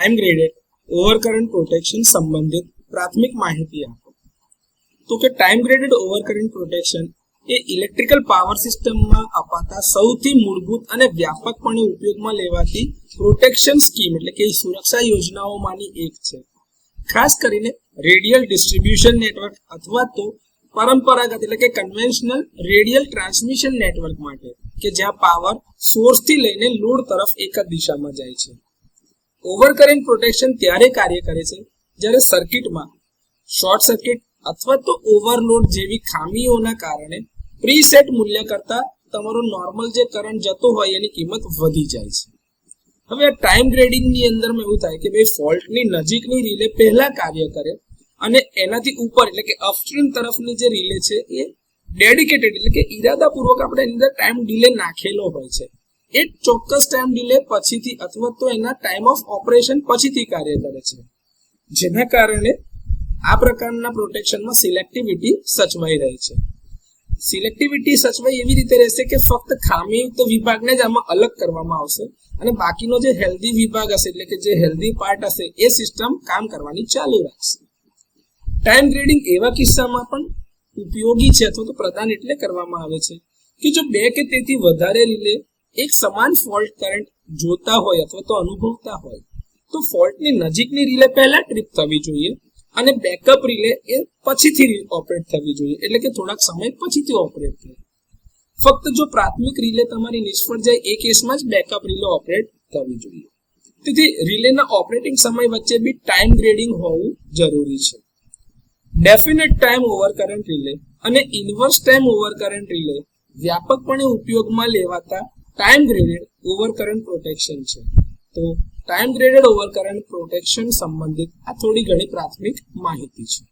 Time graded ઓવરકરન્ટ protection સંબંધિત પ્રાથમિક માહિતી આપો. તો કે ટાઈમ ગ્રેડેડ ઓવરકરન્ટ પ્રોટેક્શન એ ઇલેક્ટ્રિકલ પાવર સિસ્ટમમાં અપાતા સૌથી મૂળભૂત અને વ્યાપકપણે ઉપયોગમાં લેવાતી પ્રોટેક્શન સ્કીમ એટલે કે સુરક્ષા યોજનાઓમાંની એક છે. ખાસ કરીને રેડિયલ ડિસ્ટ્રીબ્યુશન નેટવર્ક અથવા તો પરંપરાગત એટલે કે કન્વેન્શનલ રેડિયલ ટ્રાન્સમિશન નેટવર્ક માટે કે જ્યાં પાવર સોર્સથી લઈને લોડ તરફ એક જ દિશામાં જાય છે. ઓવરકરન્ટ પ્રોટેક્શન ત્યારે કાર્ય કરે છે જ્યારે સર્કિટમાં શોર્ટ સર્કિટ અથવા તો ઓવરલોડ જેવી ખામીઓના કારણે પ્રીસેટ મૂલ્ય કરતા તમારો નોર્મલ જે કરંટ જતો હોય એની કિંમત વધી જાય છે. હવે આ ટાઈમ ગ્રેડિંગની અંદરમાં એવું થાય કે ભાઈ ફોલ્ટની નજીકની રિલે પહેલા કાર્ય કરે અને એનાથી ઉપર એટલે કે અપસ્ટ્રીમ તરફની જે રિલે છે એ ડેડિકેટેડ એટલે કે ઈરાદાપૂર્વક આપણે એની અંદર ટાઈમ ડિલે નાખેલો હોય છે. એ ચોક્કસ ટાઈમ ડિલે પછીથી અથવા તો એના ટાઈમ ઓફ ઓપરેશન પછીથી કાર્ય કરે છે, જેના કારણે આ પ્રકારના પ્રોટેક્શનમાં સિલેક્ટિવિટી સચવાઈ રહે છે. સિલેક્ટિવિટી સચવાઈ એવી રીતે રહેશે કે ફક્ત ખામીયુક્ત વિભાગને જ આમાં અલગ કરવામાં આવશે અને બાકીનો જે હેલ્ધી વિભાગ હશે એટલે કે જે હેલ્ધી પાર્ટ હશે એ સિસ્ટમ કામ કરવાની ચાલુ રાખશે. ટાઈમ ગ્રેડિંગ એવા કિસ્સામાં પણ ઉપયોગી છે અથવા તો પ્રદાન એટલે કરવામાં આવે છે કે જો બે કે તેથી વધારે રિલે એક સમાન ફોલ્ટ કરંટ જોતા હોય અથવા તો અનુભવતા હોય તો ફોલ્ટની નજીકની રિલે પહેલા ટ્રીપ થવી જોઈએ અને બેકઅપ રિલે એ પછીથી ઓપરેટ થવી જોઈએ એટલે કે થોડાક સમય પછીથી ઓપરેટ થાય. ફક્ત જો પ્રાથમિક રિલે તમારી નિષ્ફળ જાય એ કેસમાં જ બેકઅપ રિલે ઓપરેટ થવી જોઈએ. તેથી રિલેના ઓપરેટિંગ સમય વચ્ચે બી ટાઈમ ગ્રેડિંગ હોવું જરૂરી છે. ડેફિનેટ ટાઈમ ઓવરકરન્ટ રિલે અને ઇન્વર્સ ટાઈમ ઓવરકરન્ટ રિલે વ્યાપકપણે ઉપયોગમાં લેવાતા ટાઈમ ગ્રેડેડ ઓવરકરન્ટ પ્રોટેક્શન છે. તો ટાઈમ ગ્રેડેડ ઓવરકરન્ટ પ્રોટેક્શન સંબંધિત આ થોડી ઘણી પ્રાથમિક માહિતી છે.